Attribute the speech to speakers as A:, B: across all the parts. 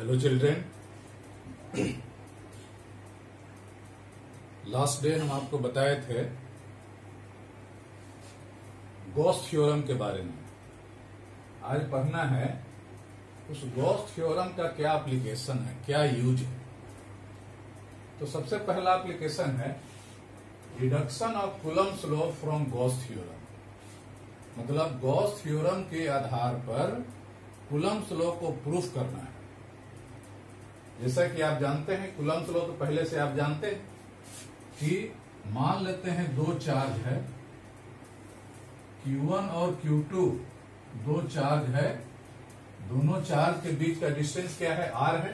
A: Hello children, last day हम आपको बताए थे गॉस थ्योरम के बारे में। आज पढ़ना है उस गॉस थ्योरम का क्या एप्लीकेशन है, क्या यूज है। तो सबसे पहला एप्लीकेशन है deduction of Coulomb's law from Gauss theorem. मतलब गॉस थ्योरम के आधार पर कूलम्ब्स लॉ को प्रूफ करना है। जैसा कि आप जानते हैं कूलम्ब्स लॉ तो पहले से आप जानते हैं कि मान लेते हैं दो चार्ज है Q1 और Q2, दो चार्ज है, दोनों चार्ज के बीच का डिस्टेंस क्या है, R है।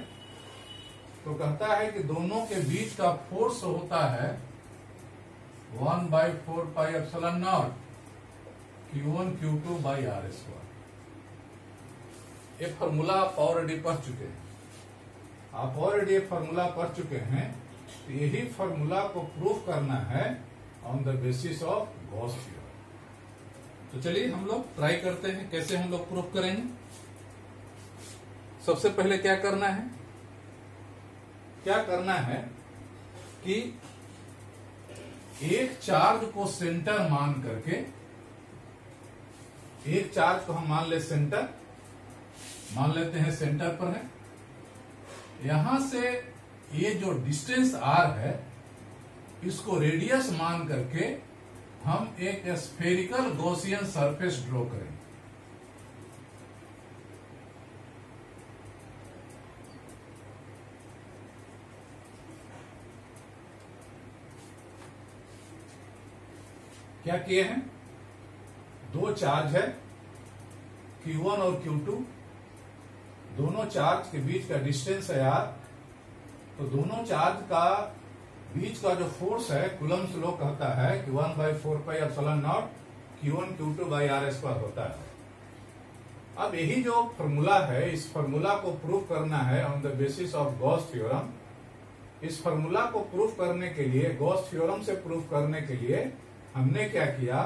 A: तो कहता है कि दोनों के बीच का फोर्स होता है 1/4πε0 Q1 Q2 by R²। ये फॉर्मूला आप ऑलरेडी पढ़ चुके हैं। आप ऑलरेडी ये फॉर्मूला पढ़ चुके हैं। तो यही फॉर्मूला को प्रूफ करना है on the basis of Gauss theorem. तो चलिए हम लोग ट्राई करते हैं कैसे हम लोग प्रूफ करेंगे। सबसे पहले क्या करना है कि एक चार्ज को सेंटर मान करके, एक चार्ज को हम मान लेते हैं सेंटर पर है। यहां से ये जो डिस्टेंस R है इसको रेडियस मान करके हम एक स्फेरिकल गॉसियन सरफेस ड्रॉ करेंगे। क्या किए हैं, दो चार्ज है Q1 और Q2, दोनों चार्ज के बीच का डिस्टेंस है R। तो दोनों चार्ज का बीच का जो फोर्स है कूलम्ब्स लॉ कहता है कि 1/4πε0 Q1 Q2 by R² होता है। अब यही जो फॉर्मूला है, इस फॉर्मूला को प्रूफ करना है on the basis of Gauss theorem. इस फॉर्मूला को प्रूफ करने के लिए, गॉस थ्योरम से प्रूफ करने के लिए हमने क्या किया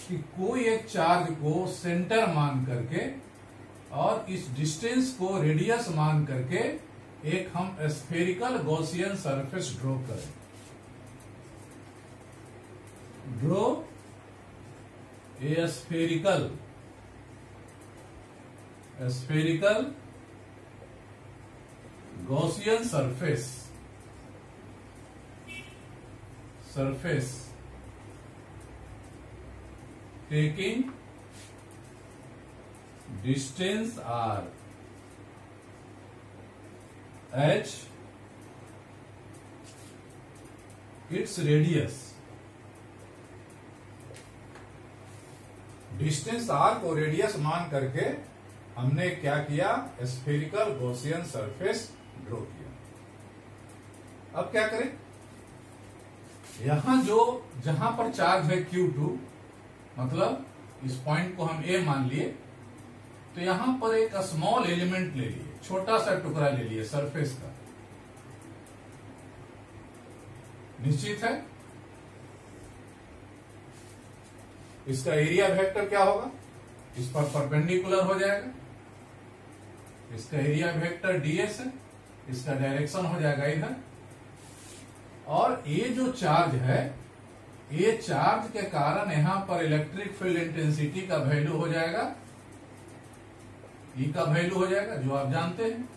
A: कि कोई एक चार्ज को सेंटर मान करके और इस डिस्टेंस को रेडियस मान करके एक हम स्फेरिकल गॉसियन सरफेस ड्रॉ करें। Draw a spherical Gaussian surface taking distance R as its radius। Distance R को रेडियस मान करके हमने क्या किया, स्फेरिकल गॉसियन सरफेस ड्रॉ किया। अब क्या करें, जहां पर चार्ज है Q2, मतलब इस पॉइंट को हम A मान लिए, तो यहां पर एक स्मॉल एलिमेंट ले लिए, छोटा सा टुकड़ा ले लिए सरफेस का। निश्चित है इसका एरिया वेक्टर क्या होगा, इस पर परपेंडिकुलर हो जाएगा। इसका एरिया वेक्टर ds है, इसका डायरेक्शन हो जाएगा इधर। और ये जो चार्ज है, ये चार्ज के कारण यहां पर इलेक्ट्रिक फील्ड इंटेंसिटी का वैल्यू हो जाएगा, E का वैल्यू हो जाएगा, जो आप जानते हैं।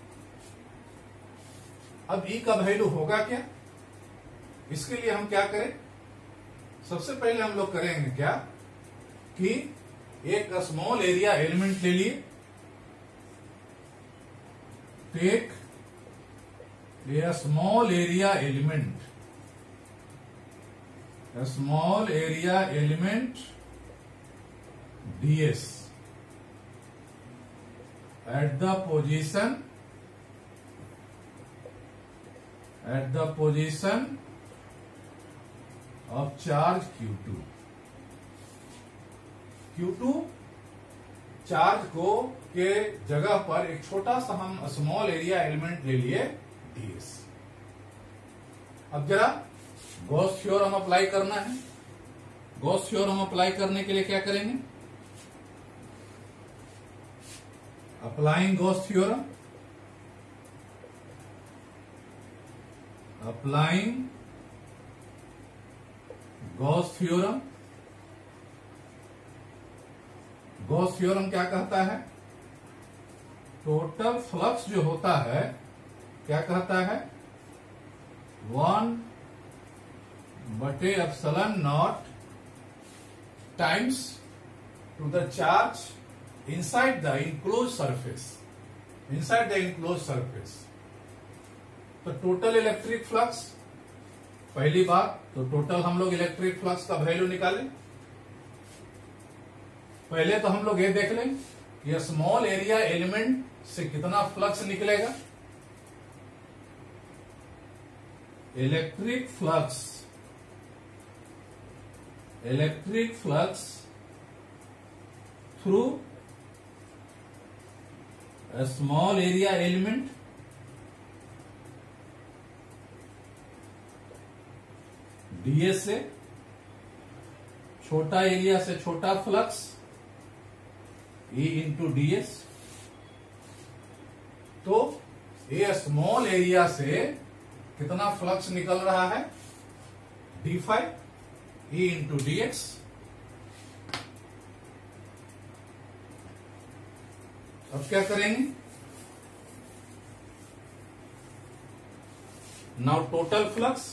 A: अब E का वैल्यू होगा क्या, इसके लिए हम क्या करें, सबसे पहले हम लोग करेंगे क्या कि एक स्मॉल एरिया एलिमेंट ले लिए। Take a small area element, ds at the position of charge Q2 charge को के जगह पर एक छोटा सा हम स्मॉल एरिया एलिमेंट ले लिए ds। अब जरा गॉस थ्योरम अप्लाई करना है। गॉस थ्योरम अप्लाई करने के लिए क्या करेंगे, applying Gauss theorem. Applying Gauss theorem. Gauss theorem क्या कहता है? टोटल फ्लक्स जो होता है क्या कहता है? 1/ε0 times to the charge inside the enclose surface. Inside the enclose surface. तो टोटल इलेक्ट्रिक फ्लक्स, पहली बात तो टोटल हम लोग इलेक्ट्रिक फ्लक्स का वैल्यू निकालें। पहले तो हम लोग ये देख लें कि स्मॉल एरिया एलिमेंट से कितना फ्लक्स निकलेगा। Electric flux through a small area element ds से, छोटा एरिया से छोटा फ्लक्स E इंटू ds। तो ये स्मॉल एरिया से कितना फ्लक्स निकल रहा है? d5 E into dx। अब क्या करेंगे? Now total flux,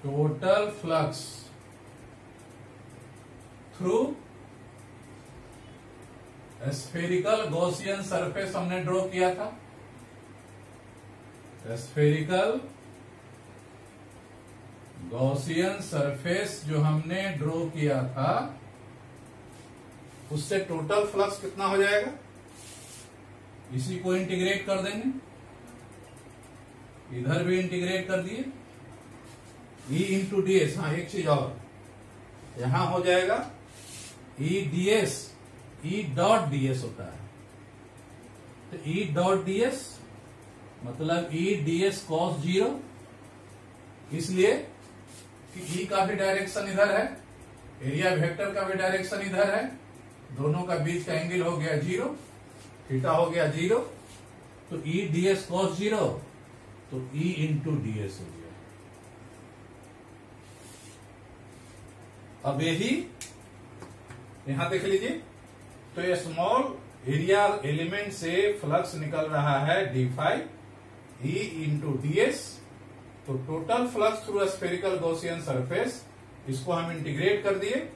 A: total flux through spherical Gaussian surface हमने ड्रॉ किया था। स्फेरिकल गॉसियन सरफेस जो हमने ड्रॉ किया था उससे टोटल फ्लक्स कितना हो जाएगा? इसी को इंटीग्रेट कर देंगे, इधर भी इंटीग्रेट कर दिए। E into ds। हाँ, एक चीज और यहां हो जाएगा E ds, E dot ds होता है। तो E डॉट ds मतलब E ds cos 0, इसलिए कि E का भी डायरेक्शन इधर है, एरिया वेक्टर का भी डायरेक्शन इधर है, दोनों का बीच का एंगल हो गया 0, थीटा हो गया 0। तो E ds cos 0 तो E इंटू ds हो गया। अब यही यहां देख लीजिए, तो ये स्मॉल एरिया एलिमेंट से फ्लक्स निकल रहा है d5 E इंटू ds। तो total flux through spherical Gaussian surface, इसको हम इंटीग्रेट कर दिए,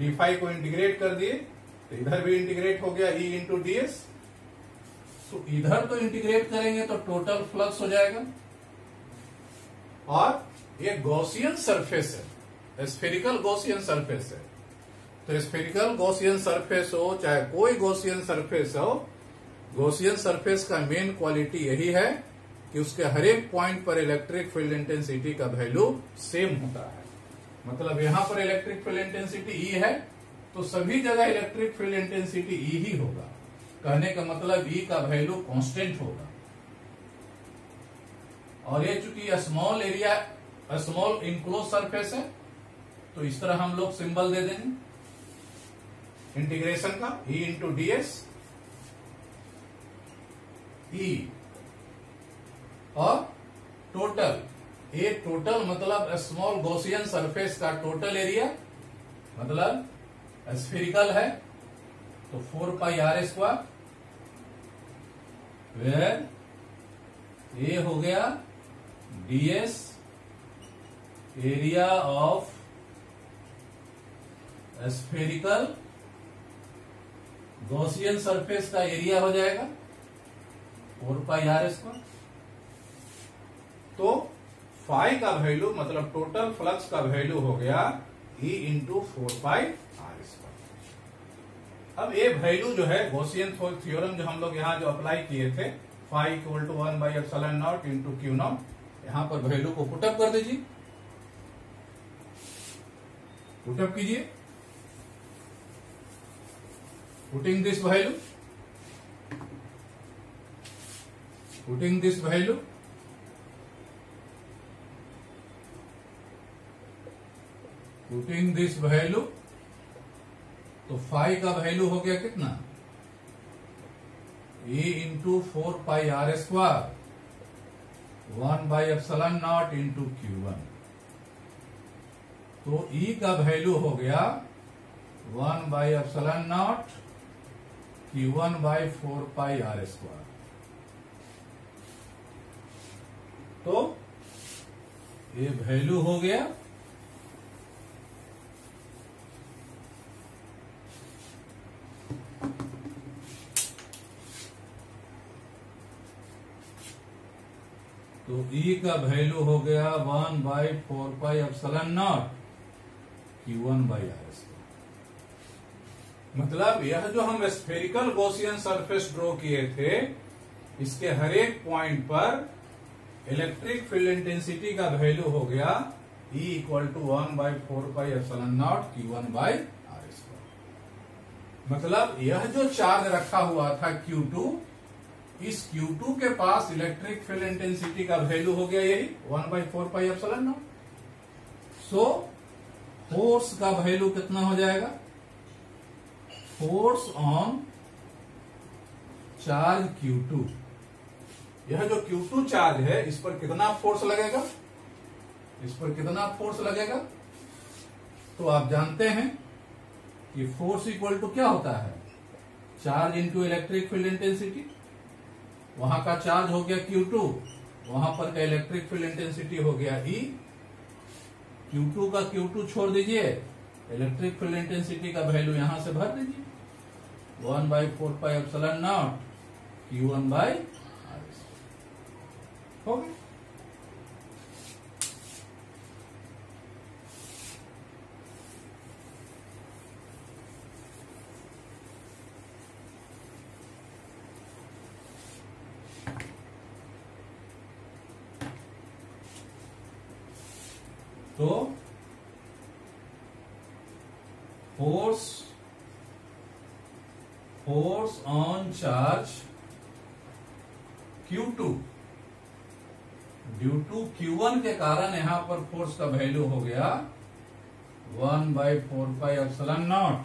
A: d5 को इंटीग्रेट कर दिए, तो इधर भी इंटीग्रेट हो गया E इंटू ds। तो इधर तो इंटीग्रेट करेंगे तो टोटल फ्लक्स हो जाएगा। और ये गॉसियन सरफेस है, स्फेरिकल गॉसियन सरफेस है। तो स्फेरिकल गॉसियन सरफेस हो चाहे कोई गॉसियन सरफेस हो, गॉसियन सरफेस का मेन क्वालिटी यही है कि उसके हर एक पॉइंट पर इलेक्ट्रिक फील्ड इंटेंसिटी का वैल्यू सेम होता है। मतलब यहां पर इलेक्ट्रिक फील्ड इंटेंसिटी E है तो सभी जगह इलेक्ट्रिक फील्ड इंटेंसिटी E ही होगा। कहने का मतलब E का वैल्यू कांस्टेंट होगा। और ये चूंकि small area, small enclose surface है, तो इस तरह हम लोग सिंबल दे देंगे इंटीग्रेशन का, E इंटू ds E। और टोटल, ये टोटल मतलब स्मॉल गॉसियन सरफेस का टोटल एरिया, मतलब स्फेरिकल है तो 4πr², वेयर ये हो गया ds area of spherical Gaussian surface का एरिया हो जाएगा 4πr²। तो फाई का वैल्यू मतलब टोटल फ्लक्स का वैल्यू हो गया E इंटू 4πr²। अब ये वैल्यू जो है गॉसियन थ्योरम जो हम लोग यहाँ जो अप्लाई किए थे, phi equal to 1/ε0 into Q0, यहां पर वैल्यू को पुटअप कर दीजिए, पुटअप कीजिए, putting this value, putting this value putting this value तो फाई का वैल्यू हो गया कितना, E into 4πr², 1/ε0 into Q1। तो E का वैल्यू हो गया 1/ε0 Q1/4πr²। तो ये वैल्यू हो गया तो E का वैल्यू हो गया 1/4πε0 Q1/r²। मतलब यह जो हम स्फेरिकल गॉसियन सरफेस ड्रॉ किए थे, इसके हर एक पॉइंट पर इलेक्ट्रिक फील्ड इंटेंसिटी का वैल्यू हो गया E = 1/4πε0 Q1/r²। मतलब यह जो चार्ज रखा हुआ था Q2, इस Q2 के पास इलेक्ट्रिक फील्ड इंटेंसिटी का वैल्यू हो गया यही 1/4πε0। सो फोर्स का वैल्यू कितना हो जाएगा, फोर्स ऑन चार्ज Q2, यह जो Q2 चार्ज है इस पर कितना फोर्स लगेगा, इस पर कितना फोर्स लगेगा। तो आप जानते हैं कि फोर्स इक्वल टू क्या होता है, charge into electric field intensity. वहां का चार्ज हो गया Q2, वहां पर का इलेक्ट्रिक फील्ड इंटेंसिटी हो गया E। Q2 का Q2 छोड़ दीजिए, इलेक्ट्रिक फील्ड इंटेंसिटी का वैल्यू यहां से भर दीजिए 1/4πε0 Q1/r²। हो गया। तो force on charge Q2 due to Q1 के कारण यहां पर फोर्स का वैल्यू हो गया 1/4πε0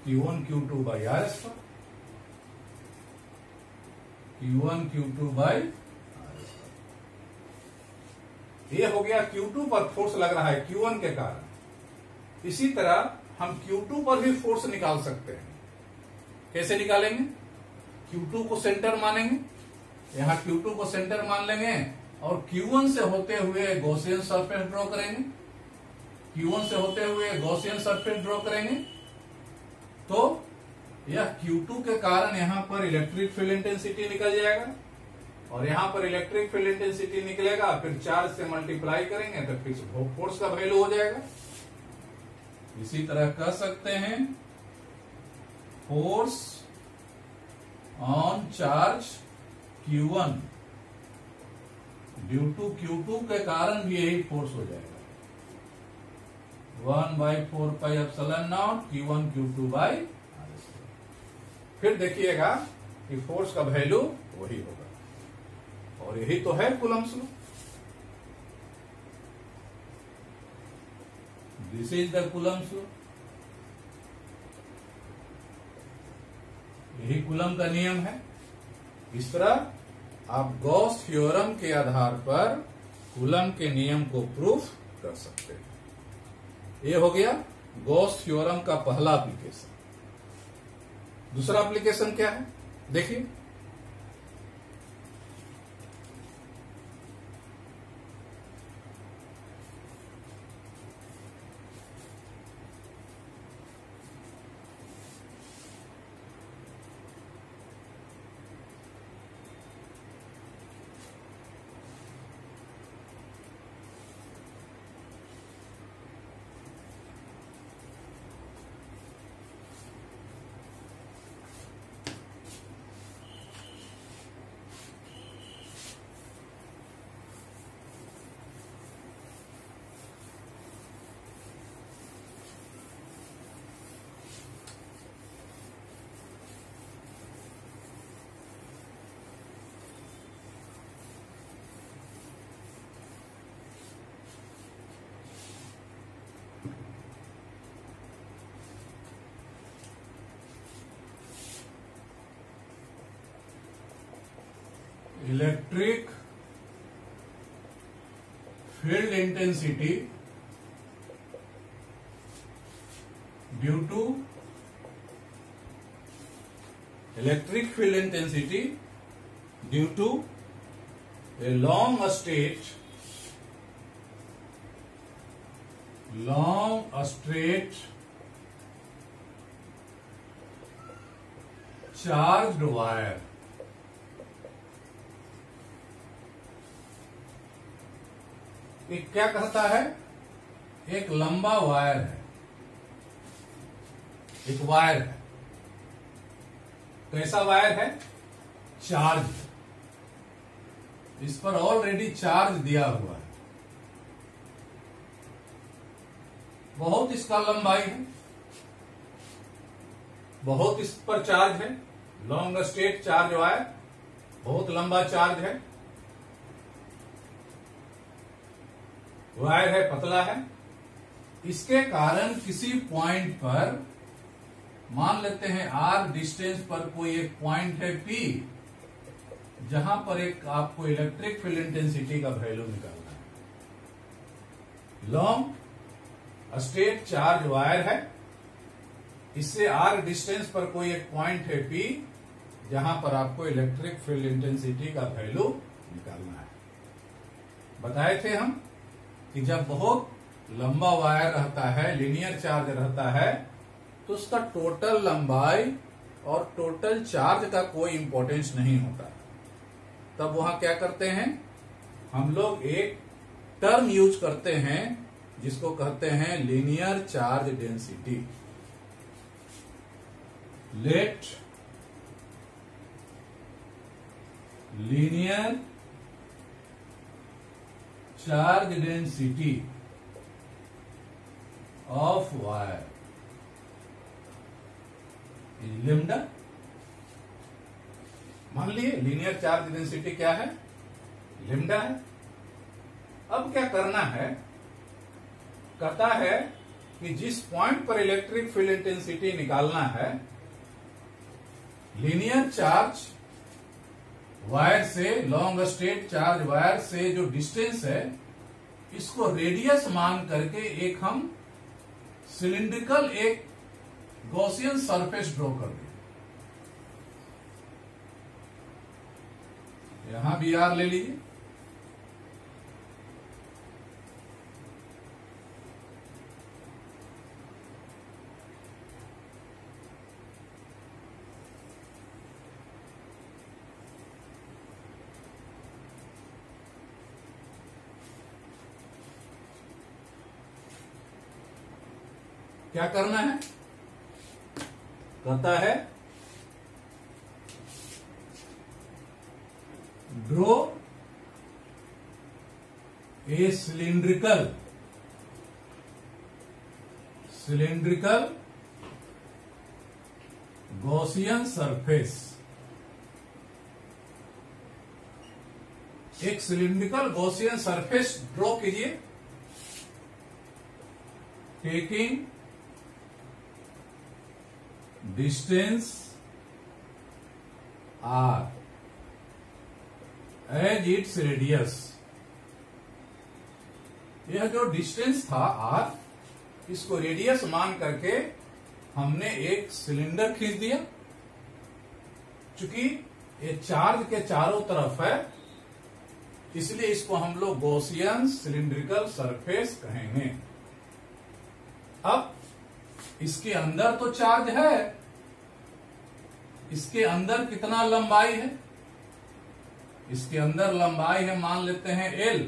A: Q1 Q2/r², Q1 Q2/r²। ये हो गया Q2 पर फोर्स लग रहा है Q1 के कारण। इसी तरह हम Q2 पर भी फोर्स निकाल सकते हैं। कैसे निकालेंगे, Q2 को सेंटर मानेंगे, यहां Q2 को सेंटर मान लेंगे और Q1 से होते हुए गॉसियन सरफेस ड्रॉ करेंगे, Q1 से होते हुए गॉसियन सरफेस ड्रॉ करेंगे। तो यह Q2 के कारण यहां पर इलेक्ट्रिक फील्ड इंटेंसिटी निकल जाएगा और यहां पर इलेक्ट्रिक फील्ड इंटेंसिटी निकलेगा, फिर चार्ज से मल्टीप्लाई करेंगे तो फिर फोर्स का वैल्यू हो जाएगा। इसी तरह कह सकते हैं force on charge Q1 due to Q2 के कारण भी यही फोर्स हो जाएगा 1/4πε0 Q1 Q2/r²। फिर देखिएगा कि फोर्स का वैल्यू वही होगा और यही तो है Coulomb's law. This is the Coulomb's law. यही कूलम का नियम है। इस तरह आप गॉस थ्योरम के आधार पर कूलम के नियम को प्रूफ कर सकते हैं। ये हो गया गॉस थ्योरम का पहला एप्लीकेशन। दूसरा एप्लीकेशन क्या है देखिए, electric field intensity due to electric field intensity due to a long straight charged wire. एक क्या कहता है, एक लंबा वायर है, एक वायर है। कैसा वायर है? चार्ज। इस पर ऑलरेडी चार्ज दिया हुआ है, बहुत इसका लंबाई है, बहुत इस पर चार्ज है, लॉन्ग स्ट्रेट चार्ज वायर, बहुत लंबा चार्ज है, वायर है, पतला है। इसके कारण किसी पॉइंट पर, मान लेते हैं आर डिस्टेंस पर कोई एक पॉइंट है पी, जहां पर एक आपको इलेक्ट्रिक फील्ड इंटेंसिटी का वैल्यू निकालना है। लॉन्ग स्ट्रेट चार्ज वायर है, इससे आर डिस्टेंस पर कोई एक पॉइंट है पी, जहां पर आपको इलेक्ट्रिक फील्ड इंटेंसिटी का वैल्यू निकालना है। बताए थे हम कि जब बहुत लंबा वायर रहता है, लीनियर चार्ज रहता है, तो उसका टोटल लंबाई और टोटल चार्ज का कोई इंपॉर्टेंस नहीं होता। तब वहां क्या करते हैं हम लोग, एक टर्म यूज करते हैं जिसको कहते हैं linear charge density. Let linear charge density of wire lambda. मान लिए लीनियर चार्ज डेंसिटी क्या है? लैम्डा है। अब क्या करना है, कहता है कि जिस पॉइंट पर इलेक्ट्रिक फील्ड इंटेंसिटी निकालना है, लीनियर चार्ज वायर से, लॉन्ग स्ट्रेट चार्ज वायर से जो डिस्टेंस है, इसको रेडियस मान करके एक हम सिलिंड्रिकल एक गॉसियन सरफेस ड्रॉ कर दें। यहां भी आर ले लीजिए। क्या करना है, कहता है draw a cylindrical Gaussian surface. एक सिलिंड्रिकल गॉसियन सरफेस ड्रॉ कीजिए, taking distance R as its radius. यह जो डिस्टेंस था आर, इसको रेडियस मान करके हमने एक सिलेंडर खींच दिया। चूंकि ये चार्ज के चारों तरफ है, इसलिए इसको हम लोग गॉसियन सिलिंड्रिकल सरफेस कहेंगे। अब इसके अंदर तो चार्ज है, इसके अंदर कितना लंबाई है? इसके अंदर लंबाई है मान लेते हैं L,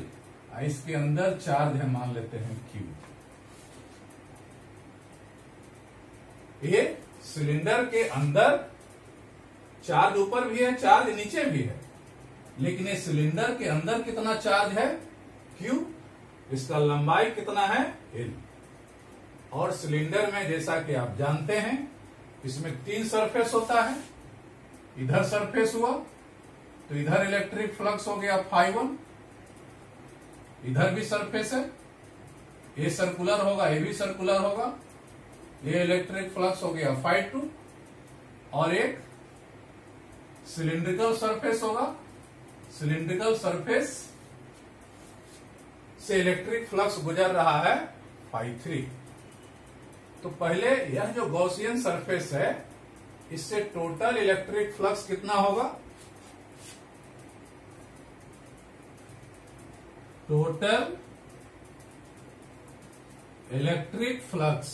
A: इसके अंदर चार्ज है मान लेते हैं Q। ये सिलेंडर के अंदर चार्ज ऊपर भी है, चार्ज नीचे भी है, लेकिन ये सिलेंडर के अंदर कितना चार्ज है? Q। इसका लंबाई कितना है? L। और सिलेंडर में जैसा कि आप जानते हैं, इसमें 3 सरफेस होता है। इधर सरफेस हुआ तो इधर इलेक्ट्रिक फ्लक्स हो गया φ1, इधर भी सरफेस है, ये सर्कुलर होगा, ये भी सर्कुलर होगा, ये इलेक्ट्रिक फ्लक्स हो गया φ2, और एक सिलिंड्रिकल सरफेस होगा, सिलिंड्रिकल सरफेस से इलेक्ट्रिक फ्लक्स गुजर रहा है φ3। तो पहले यह जो गॉसियन सरफेस है इससे टोटल इलेक्ट्रिक फ्लक्स कितना होगा? Total electric flux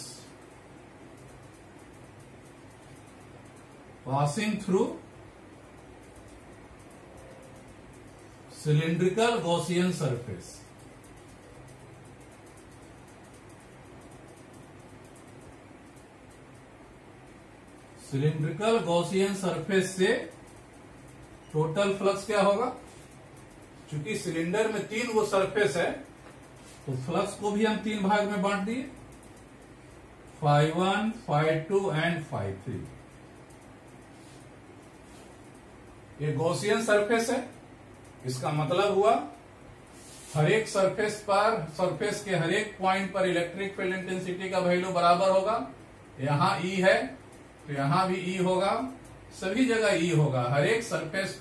A: passing through cylindrical Gaussian surface. Cylindrical Gaussian surface से टोटल फ्लक्स क्या होगा? क्योंकि सिलेंडर में 3 वो सरफेस है तो फ्लक्स को भी हम 3 भाग में बांट दिए, φ1, φ2 एंड φ3। ये गॉसियन सरफेस है, इसका मतलब हुआ हर एक सरफेस के हर एक पॉइंट पर इलेक्ट्रिक फील्ड इंटेंसिटी का वैल्यू बराबर होगा। यहां E है तो यहां भी E होगा, सभी जगह E होगा। हर एक सरफेस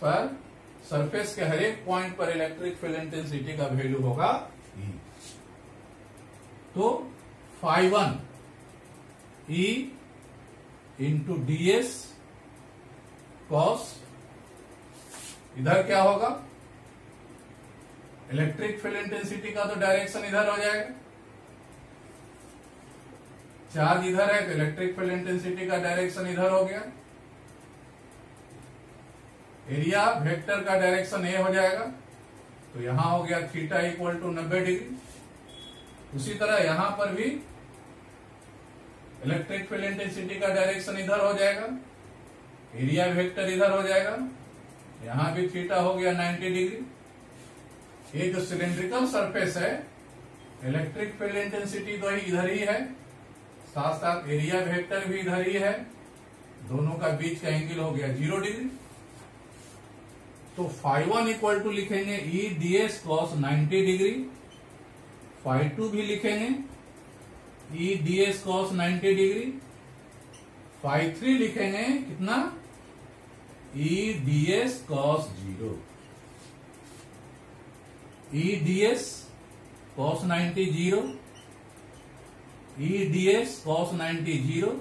A: के हर एक पॉइंट पर इलेक्ट्रिक फील्ड इंटेंसिटी का वैल्यू होगा E। तो φ1 E इंटू ds cos, इधर क्या होगा? इलेक्ट्रिक फील्ड इंटेंसिटी का तो डायरेक्शन इधर हो जाएगा, चार्ज इधर है तो इलेक्ट्रिक फील्ड इंटेंसिटी का डायरेक्शन इधर हो गया। एरिया वेक्टर का डायरेक्शन ए हो जाएगा तो यहां हो गया थीटा इक्वल टू 90 डिग्री। उसी तरह यहां पर भी इलेक्ट्रिक फील्ड इंटेंसिटी का डायरेक्शन इधर हो जाएगा, एरिया वेक्टर इधर हो जाएगा, यहां भी थीटा हो गया 90 डिग्री। ये जो सिलिंड्रिकल सरफेस है इलेक्ट्रिक फील्ड इंटेंसिटी तो इधर ही है, साथ साथ एरिया वेक्टर भी इधर ही है, दोनों का बीच का एंगल हो गया 0 डिग्री। तो φ1 इक्वल टू लिखेंगे E ds cos 90 डिग्री, φ2 भी लिखेंगे E ds cos 90 डिग्री, φ3 लिखेंगे कितना? E ds cos 0। E ds cos 90 0, E ds cos 90 0,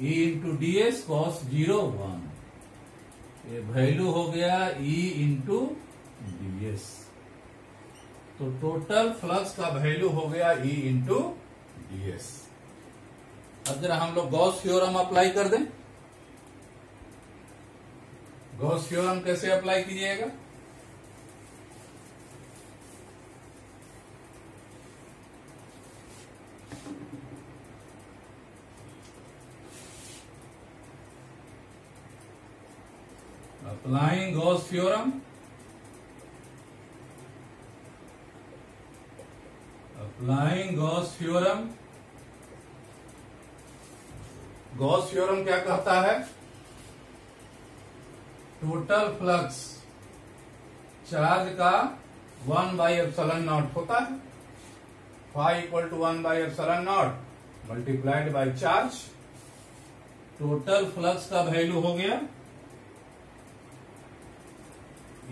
A: E into ds cos 0 1। ये वैल्यू हो गया E इंटू ds। तो टोटल फ्लक्स का वैल्यू हो गया E इंटू ds। अब जरा हम लोग गॉस थ्योरम अप्लाई कर दें। गॉस थ्योरम कैसे अप्लाई कीजिएगा? Applying Gauss theorem. Applying Gauss theorem. Gauss theorem क्या कहता है? टोटल फ्लक्स चार्ज का 1/ε0 होता है, φ equal to 1/ε0 multiplied by charge. Total flux का वैल्यू हो गया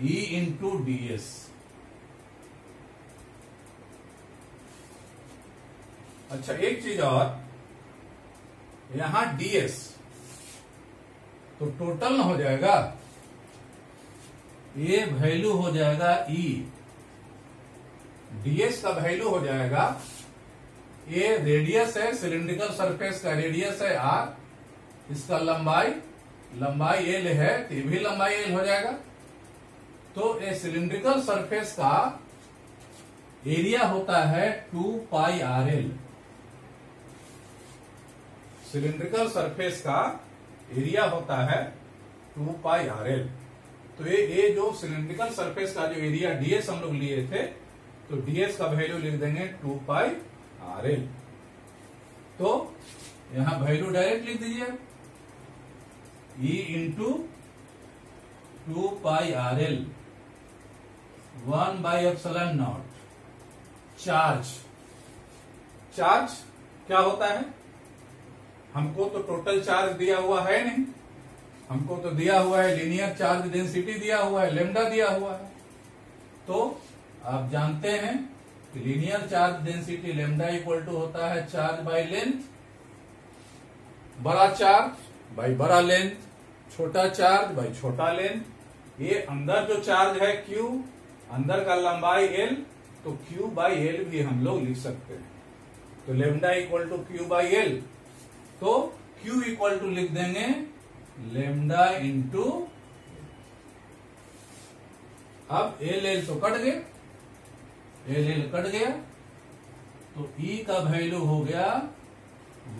A: E इंटू ds। अच्छा एक चीज और, यहां ds तो टोटल ना हो जाएगा, ये वैल्यू हो जाएगा E, ds का वैल्यू हो जाएगा, ये रेडियस है सिलिंड्रिकल सरफेस का, रेडियस है r, इसका लंबाई l है तो ये भी लंबाई l हो जाएगा। तो ये सिलिंड्रिकल सरफेस का एरिया होता है 2πrl। सिलिंड्रिकल सरफेस का एरिया होता है 2πrl। तो ये जो सिलिंड्रिकल सरफेस का जो एरिया ds हम लोग लिए थे तो ds का वैल्यू लिख देंगे 2πrl। तो यहां वैल्यू डायरेक्ट लिख दीजिए E इंटू 2πrl 1/ε0। चार्ज क्या होता है? हमको तो टोटल चार्ज दिया हुआ है नहीं, हमको तो दिया हुआ है लीनियर चार्ज डेंसिटी दिया हुआ है, लेमडा दिया हुआ है। तो आप जानते हैं कि linear charge density lambda equal to होता है चार्ज बाय लेंथ, बड़ा चार्ज बाय बड़ा लेंथ, छोटा चार्ज बाय छोटा लेंथ। ये अंदर जो चार्ज है Q, अंदर का लंबाई L, तो Q बाई L भी हम लोग लिख सकते हैं। तो lambda equal to Q by L, तो Q इक्वल टू लिख देंगे लेमडा इंटू, अब L तो कट गया, L कट गया, तो E का वैल्यू हो गया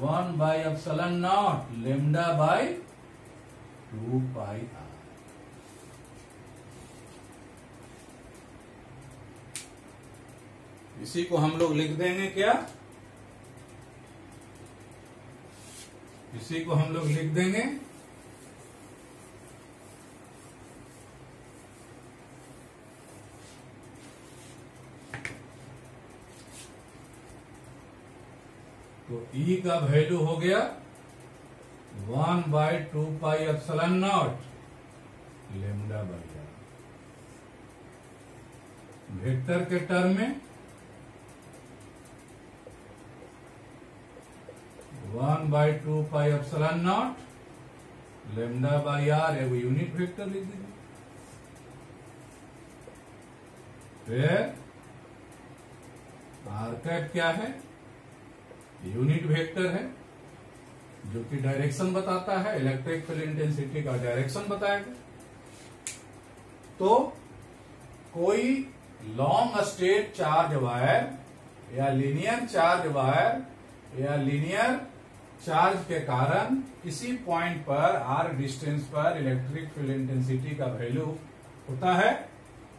A: 1 by epsilon naught lambda by 2 pi R. इसी को हम लोग लिख देंगे क्या, इसी को हम लोग लिख देंगे तो E का वैल्यू हो गया 1 by 2 pi epsilon naught lambda by R. Vector के टर्म में 1 by 2 pi epsilon naught lambda by R, एगो यूनिट वेक्टर लिख दीजिए। फिर आर कैप क्या है, यूनिट वेक्टर है जो कि डायरेक्शन बताता है, इलेक्ट्रिक फील्ड इंटेंसिटी का डायरेक्शन बताएगा। तो कोई लॉन्ग स्टेट चार्ज वायर या लीनियर चार्ज वायर या लीनियर चार्ज के कारण किसी पॉइंट पर आर डिस्टेंस पर इलेक्ट्रिक फील्ड इंटेंसिटी का वैल्यू होता है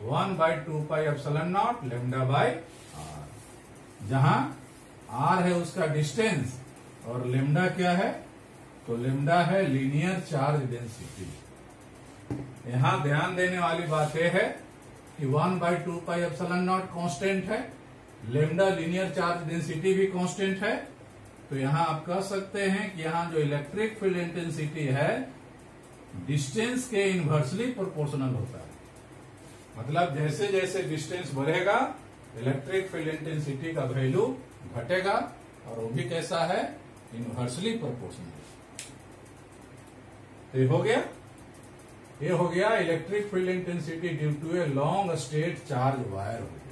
A: 1 by 2 pi epsilon naught lambda by R, जहां आर है उसका डिस्टेंस और लेमडा क्या है, तो लेमडा है लीनियर चार्ज डेंसिटी। यहां ध्यान देने वाली बात यह है कि 1 by 2 pi epsilon not constant है, लेमडा लीनियर चार्ज डेंसिटी भी कांस्टेंट है। तो यहां आप कह सकते हैं कि यहां जो इलेक्ट्रिक फील्ड इंटेंसिटी है डिस्टेंस के इनवर्सली प्रोपोर्शनल होता है। मतलब जैसे जैसे डिस्टेंस बढ़ेगा इलेक्ट्रिक फील्ड इंटेंसिटी का वैल्यू घटेगा, और वो भी कैसा है, इनवर्सली प्रोपोर्शनल। तो ये हो गया electric field intensity due to a long straight charge wire हो गया।